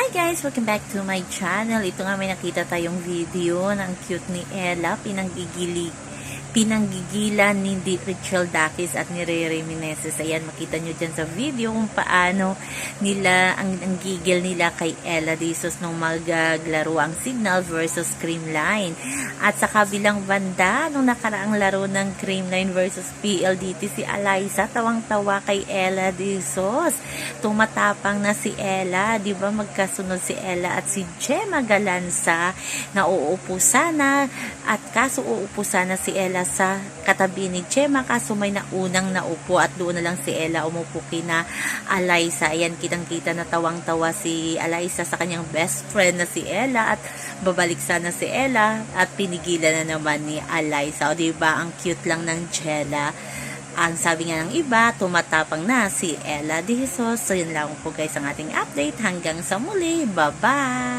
Hi guys! Welcome back to my channel. Ito nga may nakita tayong video ng cute ni Ella. Pinanggigilan ni Rachel Dakis at ni Rere Meneses. Ayan, makita nyo dyan sa video kung paano nila, ang gigil nila kay Ella Dizos nung maglaro ang Signal versus Creamline. At sa kabilang banda, nung nakaraang laro ng Creamline versus PLDT, si Alyssa tawang-tawa kay Ella Dizos. Tumatapang na si Ella, di ba magkasunod si Ella at si Gemma Galanza na uupo sana, at kaso uupo sana si Ella sa katabi ni Gemma, kaso may naunang naupo at doon na lang si Ella umupo kina Alyssa. Ayan, kitang-kita na tawang-tawa si Alyssa sa kanyang best friend na si Ella, at babalik sana si Ella at pinigilan na naman ni Alyssa. O diba, ang cute lang ng Jella. Ang sabi nga ng iba, tumatapang na si Ella Dizos. So yun lang po guys ang ating update. Hanggang sa muli. Bye-bye!